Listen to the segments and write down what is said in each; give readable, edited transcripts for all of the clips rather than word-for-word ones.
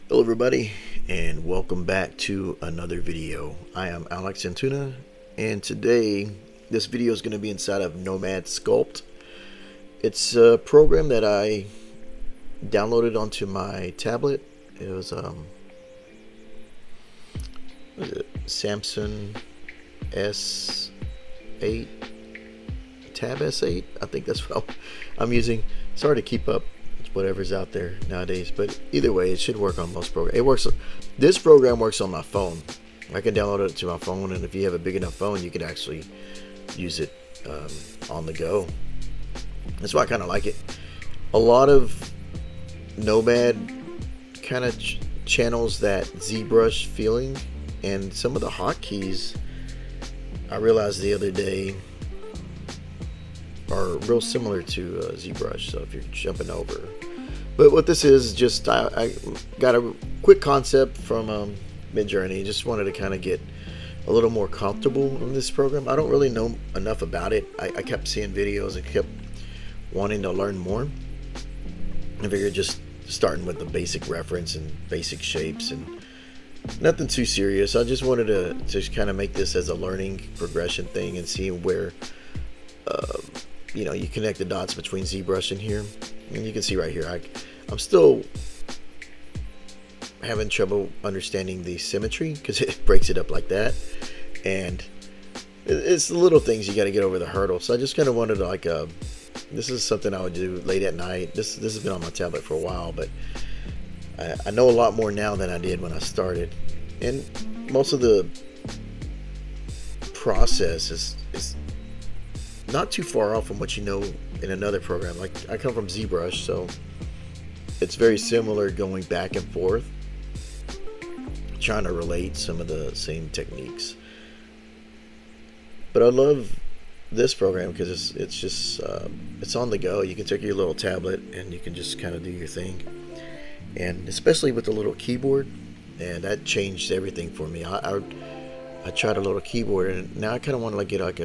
Hello everybody, and welcome back to another video. I am Alex Antuna, and today this video is going to be inside of Nomad Sculpt. It's a program that I downloaded onto my tablet. It was what is it? Samsung S8 Tab S8. I think that's what I'm using. It's hard to keep up whatever's out there nowadays, but either way it should work on most programs. It works. This program works on my phone. I can download it to my phone, and if you have a big enough phone you can actually use it on the go. That's why I kind of like it. A lot of Nomad kind of channels that ZBrush feeling, and some of the hotkeys I realized the other day are real similar to ZBrush, so if you're jumping over. But what this is, just I got a quick concept from Midjourney. Just wanted to kind of get a little more comfortable in this program. I don't really know enough about it. I kept seeing videos and kept wanting to learn more. I figured just starting with the basic reference and basic shapes and nothing too serious. I just wanted to just kind of make this as a learning progression thing and see where you know, you connect the dots between ZBrush and here, and you can see right here I'm still having trouble understanding the symmetry because it breaks it up like that, and it's the little things you got to get over the hurdle. So I just kind of wanted to this is something I would do late at night. This has been on my tablet for a while, but I know a lot more now than I did when I started, and most of the process is not too far off from what you know in another program. Like, I come from ZBrush, so it's very similar, going back and forth, trying to relate some of the same techniques. But I love this program because it's just it's on the go. You can take your little tablet and you can just kind of do your thing, and especially with the little keyboard, and that changed everything for me. I tried a little keyboard, and now I kind of want to get like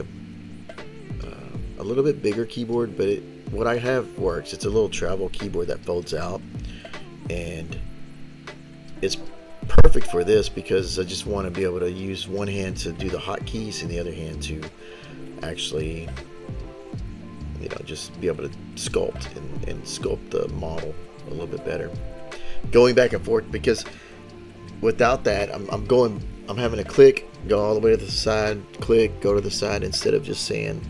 a little bit bigger keyboard, but what I have works. It's a little travel keyboard that folds out, and it's perfect for this because I just want to be able to use one hand to do the hotkeys and the other hand to actually, you know, just be able to sculpt and sculpt the model a little bit better, going back and forth, because without that I'm having to click, go all the way to the side, click, go to the side, instead of just saying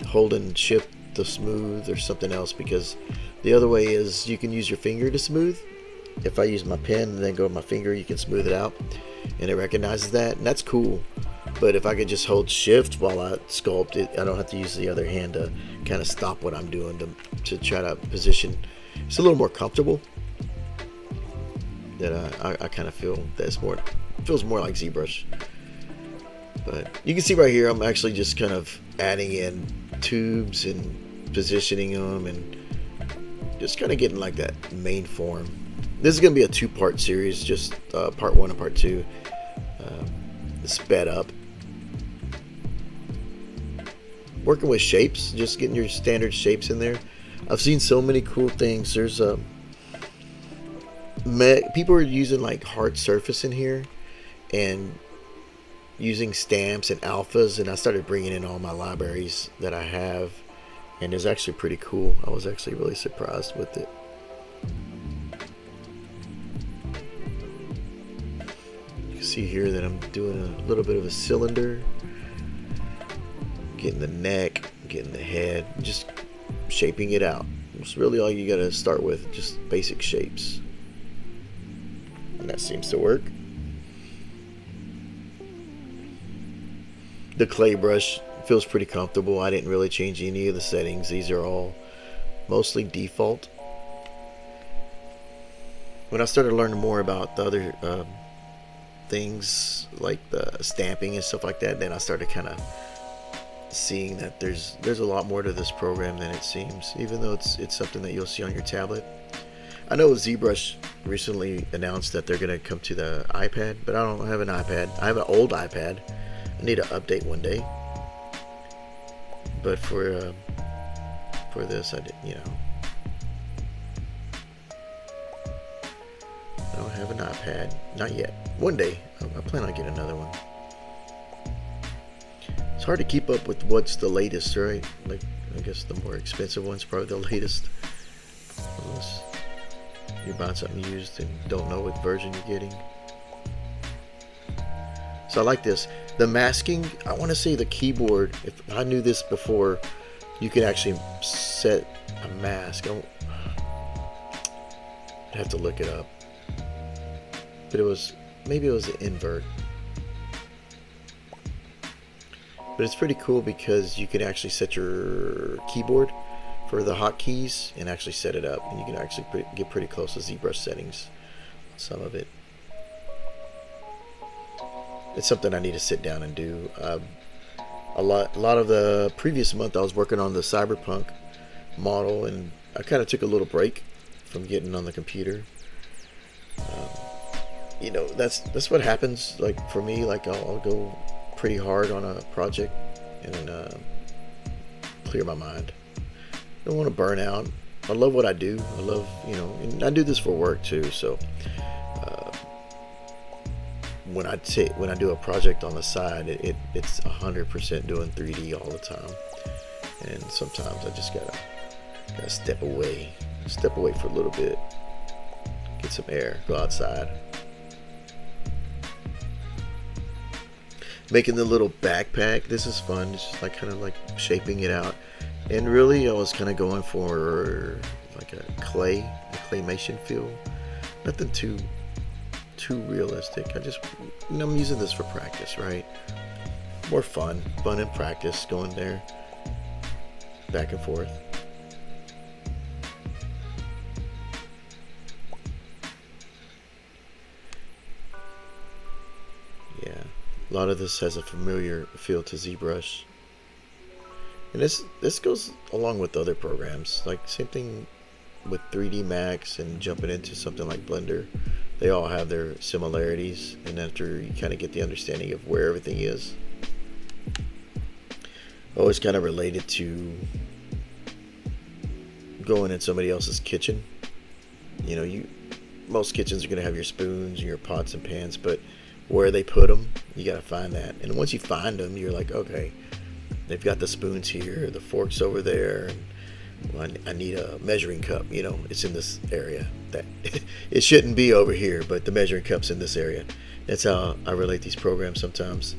holding shift to smooth or something else, because the other way is you can use your finger to smooth. If I use my pen and then go with my finger, you can smooth it out, and it recognizes that, and that's cool. But if I could just hold shift while I sculpt it, I don't have to use the other hand to kind of stop what I'm doing to try to position. It's a little more comfortable. That I kind of feel that's feels more like ZBrush. But you can see right here I'm actually just kind of adding in tubes and positioning them and just kind of getting like that main form. This is going to be a two-part series, just part one and part two, sped up. Working with shapes, just getting your standard shapes in there. I've seen so many cool things. There's people are using like hard surface in here and using stamps and alphas, and I started bringing in all my libraries that I have, and it's actually pretty cool. I was actually really surprised with it. You can see here that I'm doing a little bit of a cylinder, getting the neck, getting the head, just shaping it out. It's really all you gotta start with, just basic shapes, and that seems to work. The clay brush feels pretty comfortable. I didn't really change any of the settings. These are all mostly default. When I started learning more about the other things like the stamping and stuff like that, then I started kind of seeing that there's a lot more to this program than it seems, even though it's something that you'll see on your tablet. I know ZBrush recently announced that they're going to come to the iPad, but I don't have an iPad. I have an old iPad. I need to update one day. But for this, I did, you know, I don't have an iPad. Not yet. One day. I plan on getting another one. It's hard to keep up with what's the latest, right? Like, I guess the more expensive one's probably the latest. Unless you're buying something used and don't know what version you're getting. So I like this. The masking, I want to say the keyboard, if I knew this before, you can actually set a mask. I'd have to look it up. But maybe it was an invert. But it's pretty cool because you can actually set your keyboard for the hotkeys and actually set it up. And you can actually get pretty close to ZBrush settings on some of it. It's something I need to sit down and do. A lot of the previous month I was working on the Cyberpunk model, and I kind of took a little break from getting on the computer. You know, that's what happens. Like for me, like I'll go pretty hard on a project and then clear my mind. I don't want to burn out. I love what I do. I love, you know, and I do this for work too. So when I do a project on the side, it's 100% doing 3D all the time. And sometimes I just gotta step away for a little bit, get some air, go outside. Making the little backpack, this is fun. It's just like kind of like shaping it out. And really, I was kind of going for like a claymation feel. Nothing too realistic. I'm using this for practice, right? More fun and practice, going there, back and forth. Yeah, a lot of this has a familiar feel to ZBrush. And this goes along with other programs, like same thing with 3D Max and jumping into something like Blender. They all have their similarities, and after you kind of get the understanding of where everything is, always kind of related to going in somebody else's kitchen. You know, most kitchens are going to have your spoons and your pots and pans, but where they put them, you got to find that. And once you find them, you're like, okay, they've got the spoons here, the forks over there, and well, I need a measuring cup. You know, it's in this area. That it shouldn't be over here, but the measuring cup's in this area. That's how I relate these programs. Sometimes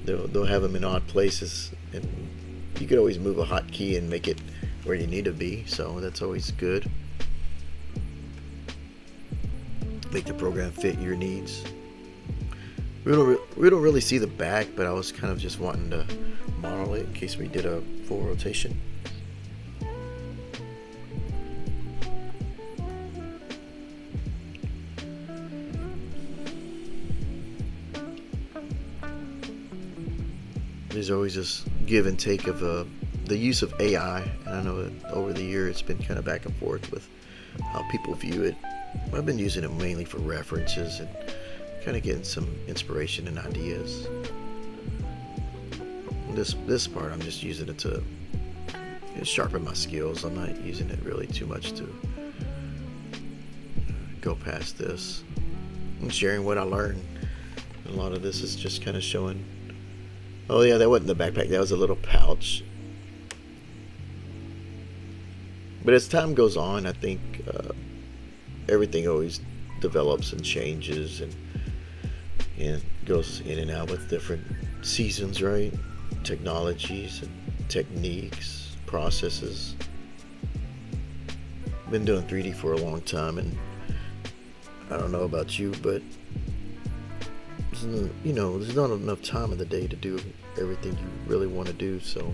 they'll have them in odd places, and you could always move a hotkey and make it where you need to be. So that's always good. Make the program fit your needs. We don't really see the back, but I was kind of just wanting to model it in case we did a full rotation. There's always this give and take of the use of AI, and I know that over the year it's been kind of back and forth with how people view it. I've been using it mainly for references and kind of getting some inspiration and ideas. This part I'm just using it to sharpen my skills. I'm not using it really too much to go past this. I'm sharing what I learned. A lot of this is just kind of showing. Oh yeah, that wasn't the backpack, that was a little pouch. But as time goes on, I think everything always develops and changes and goes in and out with different seasons, right? Technologies and techniques, processes. Been doing 3D for a long time, and I don't know about you, but there's not enough time in the day to do everything you really want to do. So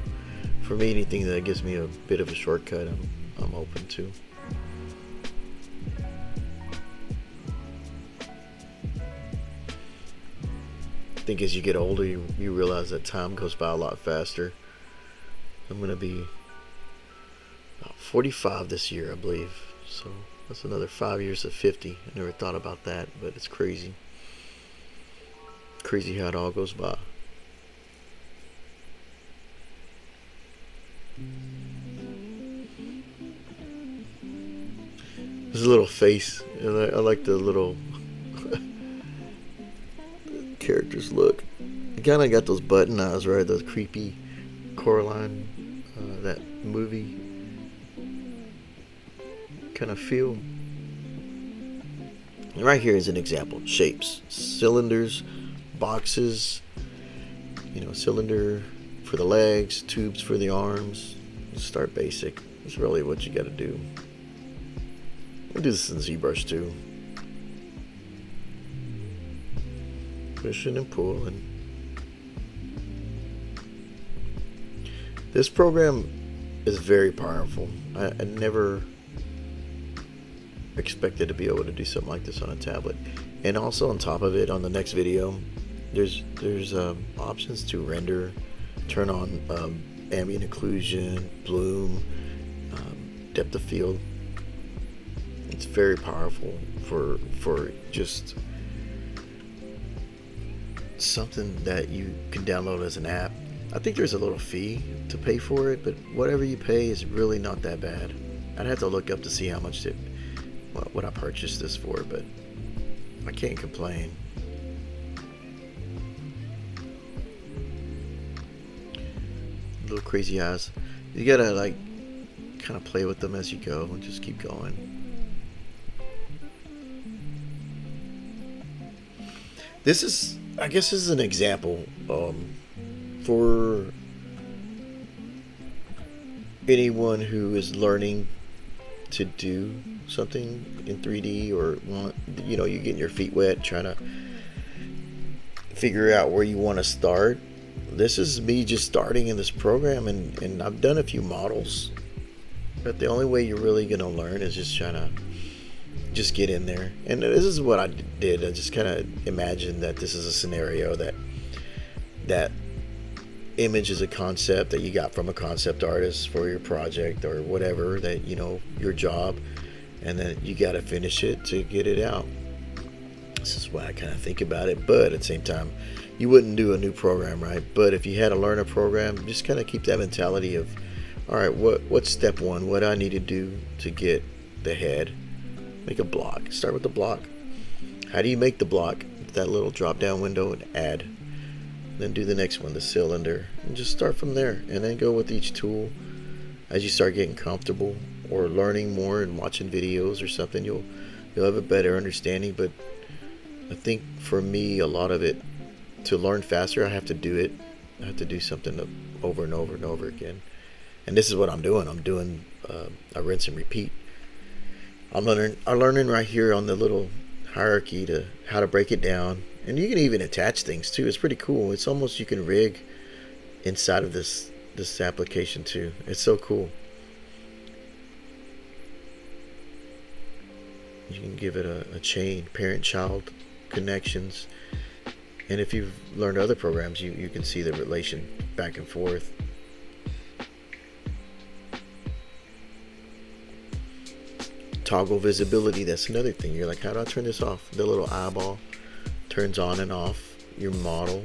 for me, anything that gives me a bit of a shortcut, I'm open to. I think as you get older, you realize that time goes by a lot faster. I'm going to be about 45 this year, I believe. So that's another 5 years of 50. I never thought about that, but it's crazy. Crazy how it all goes by. There's a little face. I like the little characters look. It kind of got those button eyes, right? Those creepy Coraline, that movie kind of feel. And right here is an example. Shapes, cylinders, boxes, cylinder for the legs, tubes for the arms. Start basic. It's really what you got to do. We'll do this in ZBrush too. Pushing and pulling. This program is very powerful. I never expected to be able to do something like this on a tablet. And also on top of it, on the next video, there's options to render, turn on ambient occlusion, bloom, depth of field. It's very powerful for just something that you can download as an app. I think there's a little fee to pay for it, but whatever you pay is really not that bad. I'd have to look up to see how much what I purchased this for, but I can't complain. Little crazy eyes. You gotta like kind of play with them as you go and just keep going. I guess this is an example for anyone who is learning to do something in 3D, or you're getting your feet wet trying to figure out where you want to start. This is me just starting in this program, and I've done a few models, but the only way you're really going to learn is just trying to just get in there. And this is what I did. I just kind of imagined that this is a scenario that image is a concept that you got from a concept artist for your project or whatever, that your job, and then you got to finish it to get it out. This is why I kind of think about it. But at the same time, you wouldn't do a new program, right? But if you had to learn a program, just kind of keep that mentality of, all right, what's step one? What I need to do to get the head? Make a block. Start with the block. How do you make the block? That little drop down window and add. Then do the next one, the cylinder, and just start from there, and then go with each tool. As you start getting comfortable or learning more and watching videos or something, you'll have a better understanding. But I think for me, a lot of it, to learn faster, I have to do it. I have to do something over and over and over again. And this is what I'm doing. I'm doing a rinse and repeat. I'm learning right here on the little hierarchy to how to break it down. And you can even attach things too. It's pretty cool. It's almost, you can rig inside of this application too. It's so cool. You can give it a chain, parent-child connections. And if you've learned other programs, you can see the relation back and forth. Toggle visibility, that's another thing. You're like, how do I turn this off? The little eyeball turns on and off your model.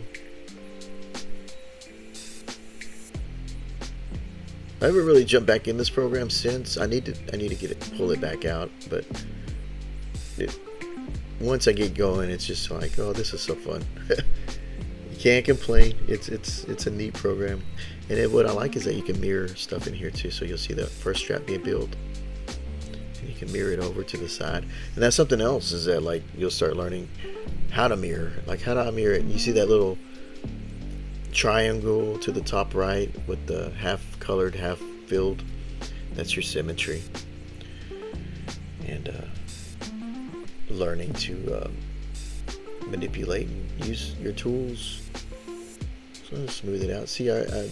I haven't really jumped back in this program since. I need to pull it back out, but once I get going, it's just like, oh, this is so fun. You can't complain. It's a neat program, and what I like is that you can mirror stuff in here too. So you'll see the first strap being built, and you can mirror it over to the side. And that's something else, is that like you'll start learning how to mirror. Like, how do I mirror it? You see that little triangle to the top right with the half colored, half filled? That's your symmetry. And learning to manipulate and use your tools. So I'm gonna smooth it out. See, I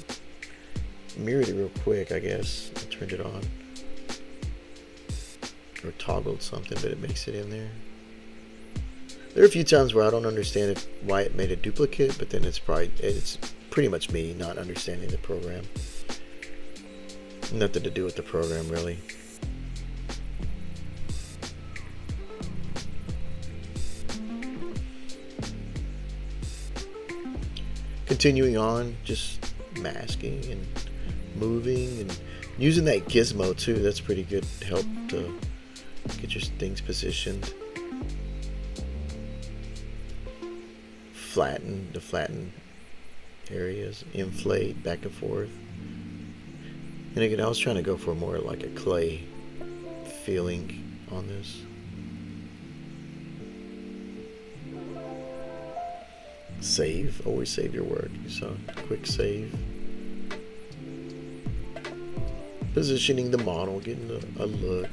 mirrored it real quick, I guess. I turned it on. Or toggled something, but it makes it in there. There are a few times where I don't understand why it made a duplicate, but then it's pretty much me not understanding the program. Nothing to do with the program, really. Continuing on, just masking and moving and using that gizmo too. That's pretty good help to get your things positioned. flatten the flatten areas, inflate back and forth. And again, I was trying to go for more like a clay feeling on this. Save, always save your work. So quick save. Positioning the model, getting a look.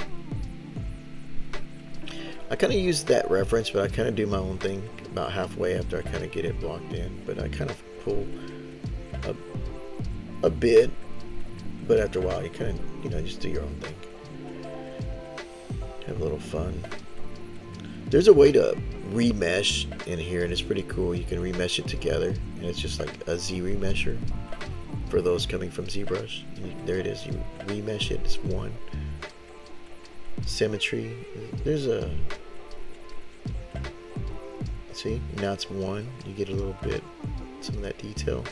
I kind of use that reference, but I kind of do my own thing about halfway after I kind of get it blocked in. But I kind of pull a bit, but after a while you kind of, just do your own thing. Have a little fun. There's a way to remesh in here, and it's pretty cool. You can remesh it together, and it's just like a Z remesher for those coming from ZBrush. There it is. You remesh it. It's one. Symmetry. There's a. See, now it's one. You get a little bit, some of that detail.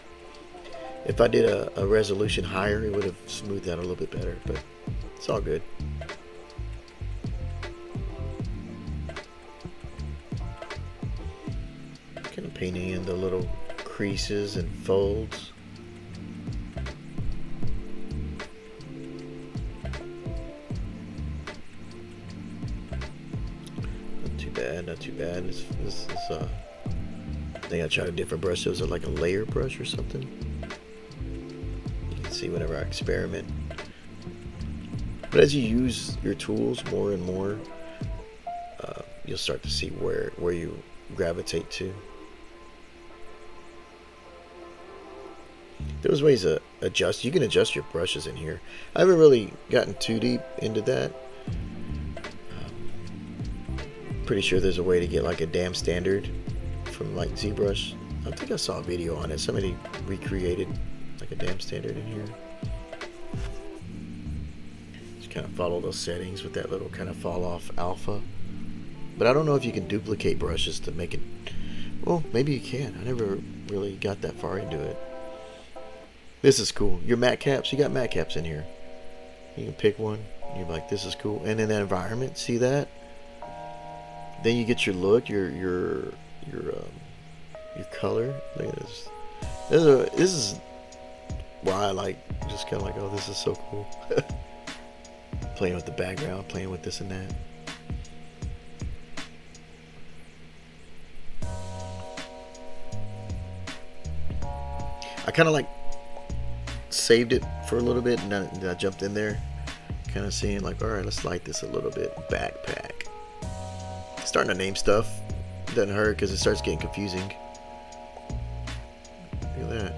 If I did a resolution higher, it would have smoothed out a little bit better, but it's all good. Kind of painting in the little creases and folds. Not too bad. This is I think I tried a different brush. Those are like a layer brush or something. You can see whenever I experiment. But as you use your tools more and more, you'll start to see where you gravitate to. There's ways to adjust. You can adjust your brushes in here. I haven't really gotten too deep into that. Pretty sure there's a way to get like a damn standard from like ZBrush. I think I saw a video on it. Somebody recreated like a damn standard in here. Just kind of follow those settings with that little kind of fall off alpha. But I don't know if you can duplicate brushes to make it. Well, maybe you can. I never really got that far into it. This is cool. Your matte caps. You got matte caps in here. You can pick one. You're like, this is cool. And in that environment, see that? Then you get your look, your color. Look at this. This is why I like, just kind of like, oh, this is so cool. Playing with the background, playing with this and that. I kind of like saved it for a little bit, and then I jumped in there, kind of seeing like, all right, let's light this a little bit. Backpack. Starting to name stuff doesn't hurt because it starts getting confusing. Look at that.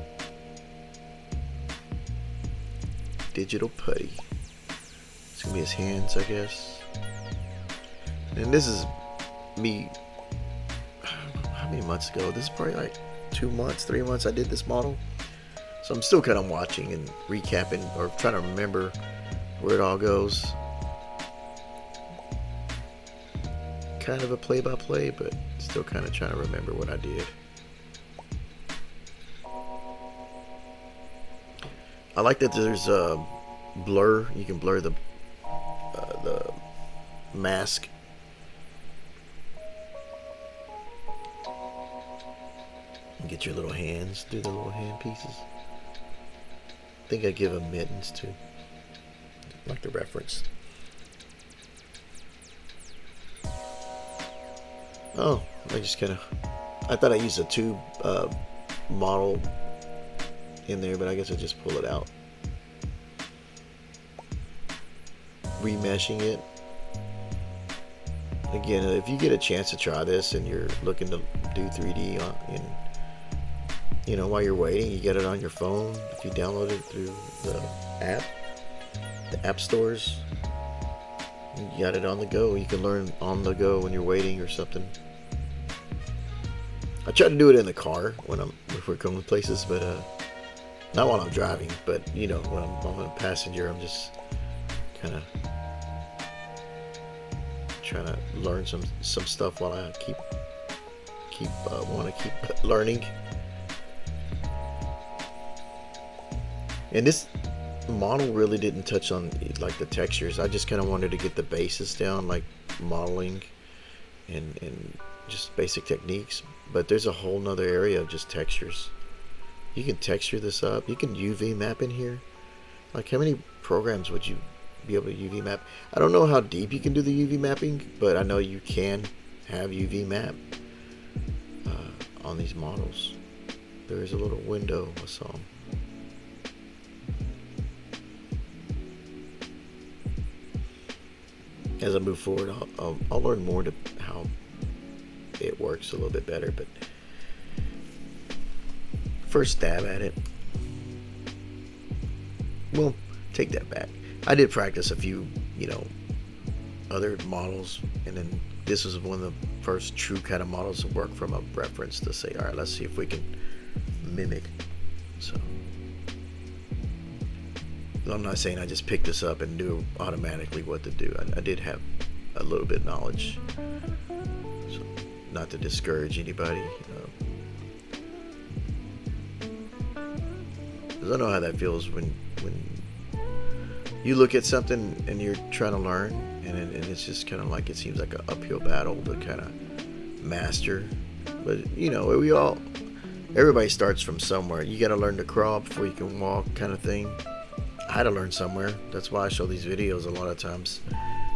Digital putty. It's gonna be his hands, I guess. And this is me. How many months ago? This is probably like 2 months, 3 months I did this model. So I'm still kind of watching and recapping or trying to remember where it all goes. Kind of a play-by-play, but still kind of trying to remember what I did. I like that there's a blur. You can blur the mask. And get your little hands through the little hand pieces. I think I give them mittens too, like the reference. Oh, I just kind of, I thought I used a tube model in there, but I guess I just pull it out. Remeshing it. Again, if you get a chance to try this and you're looking to do 3D while you're waiting, you get it on your phone. If you download it through the app stores, you got it on the go. You can learn on the go when you're waiting or something. I try to do it in the car if we're going places, but not while I'm driving. But when I'm a passenger, I'm just kind of trying to learn some stuff while I want to keep learning. And this model really didn't touch on like the textures. I just kind of wanted to get the basis down, like modeling and just basic techniques, but there's a whole nother area of just textures. You can texture this up. You can UV map in here. Like, how many programs would you be able to UV map? I don't know how deep you can do the UV mapping, but I know you can have UV map on these models. There is a little window I saw. As I move forward, I'll learn more to how it works a little bit better, but first stab at it. Well, take that back. I did practice a few, other models, and then this was one of the first true kind of models to work from a reference to say, all right, let's see if we can mimic. So I'm not saying I just picked this up and knew automatically what to do. I did have a little bit of knowledge, so not to discourage anybody. Because I know how that feels when you look at something and you're trying to learn, and it's just kind of like, it seems like an uphill battle to kind of master. But everybody starts from somewhere. You got to learn to crawl before you can walk, kind of thing. I had to learn somewhere. That's why I show these videos a lot of times,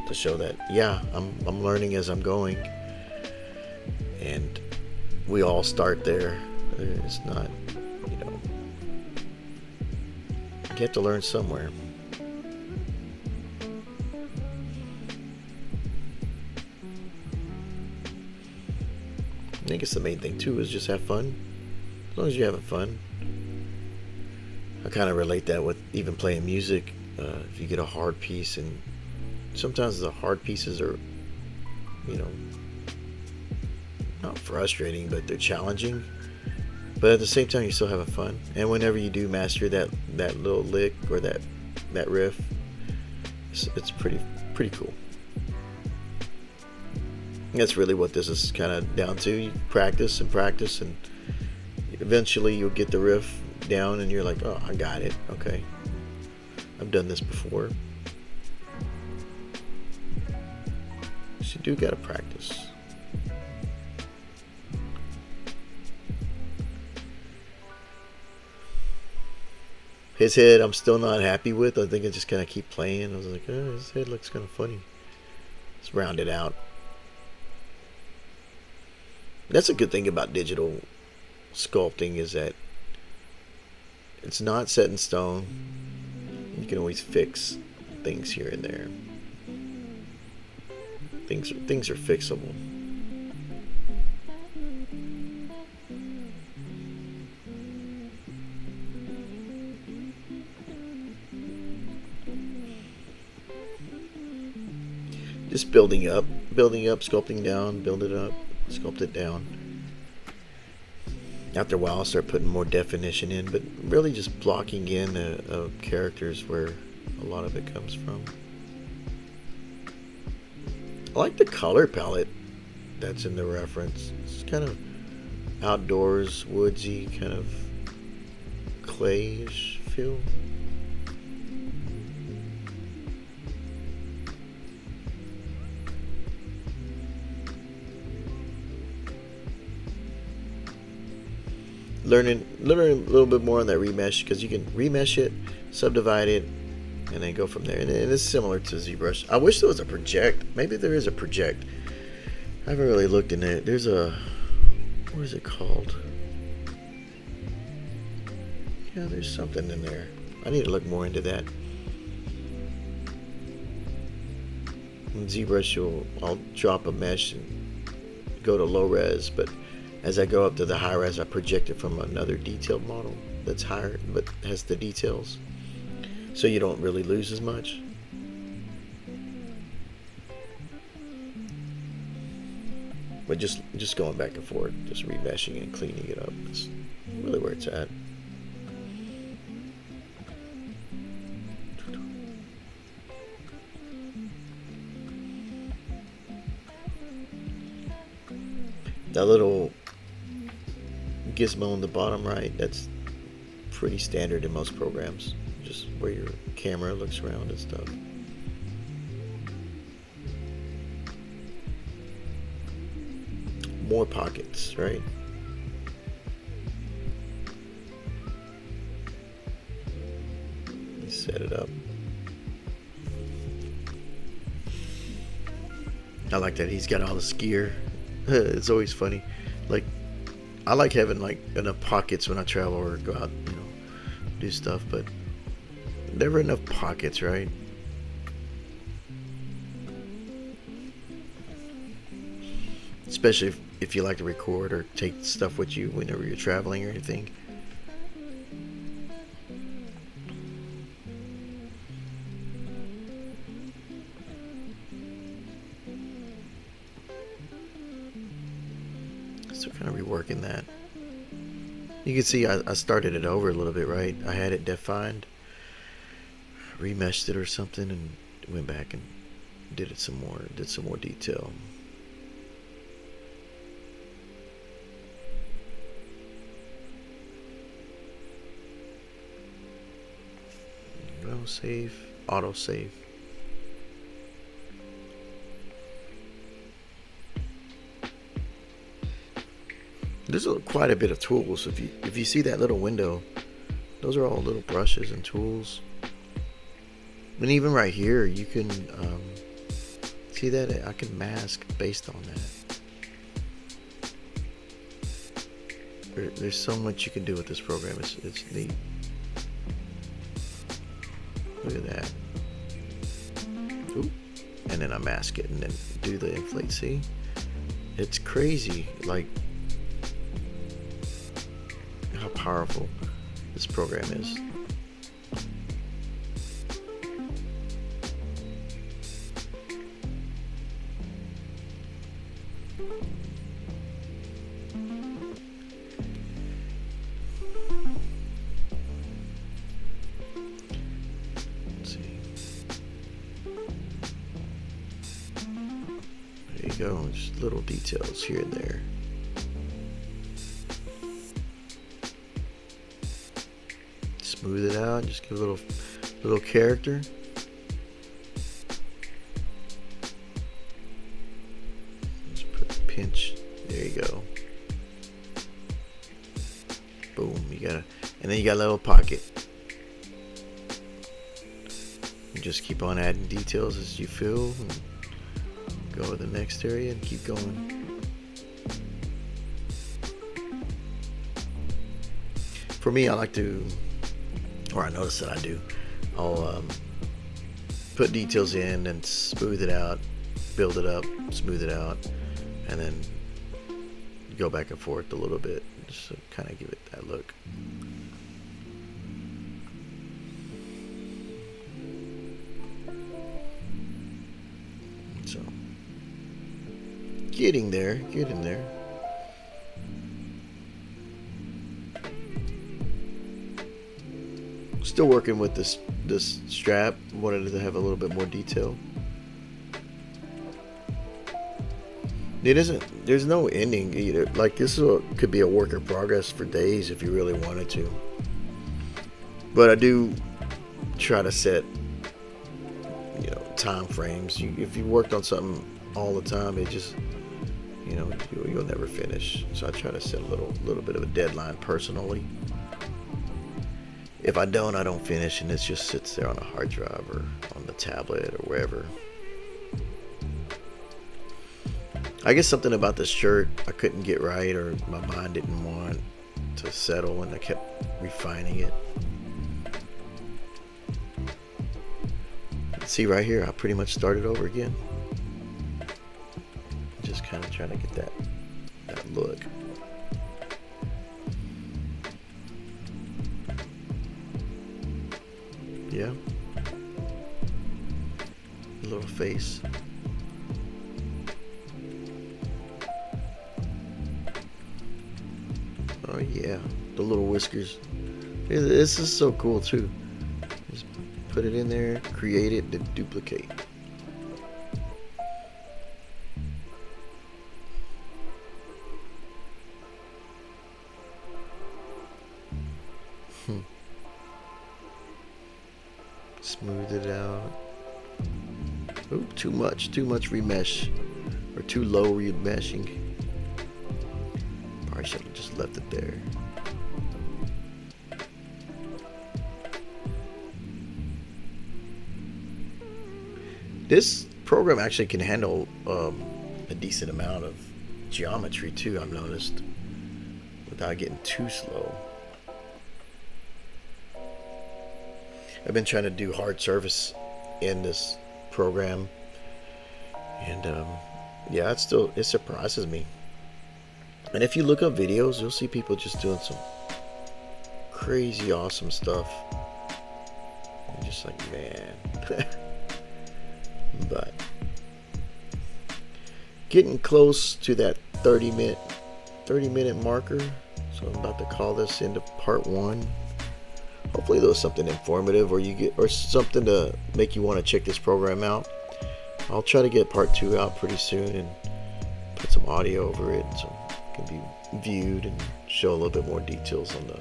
to show that, yeah, I'm learning as I'm going, and we all start there. It's not, you have to learn somewhere. I think it's the main thing too, is just have fun. As long as you're having fun. I kind of relate that with even playing music. If you get a hard piece, and sometimes the hard pieces are, not frustrating, but they're challenging. But at the same time, you're still having fun. And whenever you do master that little lick or that riff, it's pretty cool. That's really what this is kind of down to. You practice and practice, and eventually you'll get the riff down, and you're like, oh, I got it. Okay, I've done this before. So you do gotta practice. His head, I'm still not happy with. I think I just kind of keep playing. I was like, oh, his head looks kind of funny. Let's round it out. That's a good thing about digital sculpting, is that it's not set in stone. You can always fix things here and there. Things are fixable. Just building up, sculpting down, build it up, sculpt it down. After a while, I'll start putting more definition in, but really just blocking in characters where a lot of it comes from. I like the color palette that's in the reference. It's kind of outdoors, woodsy, kind of clayish feel. Learning a little bit more on that remesh, because you can remesh it, subdivide it, and then go from there. And it's similar to ZBrush. I wish there was a project. Maybe there is a project. I haven't really looked in it. There's what is it called? Yeah, there's something in there. I need to look more into that. In ZBrush, I'll drop a mesh and go to low res, but as I go up to the high res, I project it from another detailed model that's higher but has the details, so you don't really lose as much. But just going back and forth, just remeshing and cleaning it up, it's really where it's at. That little gizmo on the bottom right, that's pretty standard in most programs, just where your camera looks around and stuff. more pockets, right? Set it up. I like that he's got all this gear. It's always funny. Like, I like having like enough pockets when I travel or go out, do stuff, but never enough pockets, right? Especially if you like to record or take stuff with you whenever you're traveling or anything. Still kind of reworking that. You can see I started it over a little bit, right? I had it defined, remeshed it or something, and went back and did some more detail. Save, auto save. There's quite a bit of tools. If you see that little window, those are all little brushes and tools. And even right here, you can see that I can mask based on that. There's so much you can do with this program. It's neat. Look at that. Ooh. And then I mask it and then do the inflate. See? It's crazy, like how powerful this program is. Go, just little details here and there. Smooth it out, just give a little character. Just put a pinch. There you go. Boom, and then you got a little pocket. You just keep on adding details as you feel. Go to the next area and keep going. For me, I like to, or I notice that I do, I'll put details in and smooth it out, build it up, smooth it out, and then go back and forth a little bit, just to kind of give it that look. So, getting there. Still working with this strap. Wanted it to have a little bit more detail. It isn't. There's no ending either. Like this could be a work in progress for days if you really wanted to. But I do try to set, time frames. If you worked on something all the time, it just, you'll never finish. So I try to set a little bit of a deadline personally. If I don't finish, and it just sits there on a hard drive or on the tablet or wherever. I guess something about this shirt I couldn't get right, or my mind didn't want to settle, and I kept refining it. See right here, I pretty much started over again. Just kind of trying to get that look. Yeah. A little face. Oh yeah, the little whiskers. This is so cool too. Just put it in there, create it, then duplicate. Smooth it out. Oop, too much remesh, or too low remeshing. Or I should have just left it there. This program actually can handle a decent amount of geometry too, I've noticed, without getting too slow. I've been trying to do hard surface in this program, and yeah, it surprises me. And if you look up videos, you'll see people just doing some crazy awesome stuff. You're just like, man. But getting close to that 30-minute marker, so I'm about to call this into part 1. Hopefully there was something informative, or something to make you want to check this program out. I'll try to get part 2 out pretty soon and put some audio over it so it can be viewed and show a little bit more details on the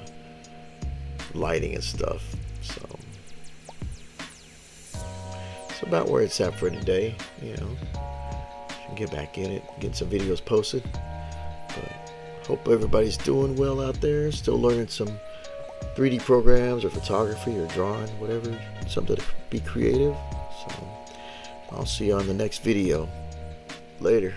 lighting and stuff. So it's about where it's at for today. Get back in it, get some videos posted. But hope everybody's doing well out there, still learning some 3D programs or photography or drawing, whatever, something to be creative. So I'll see you on the next video. Later.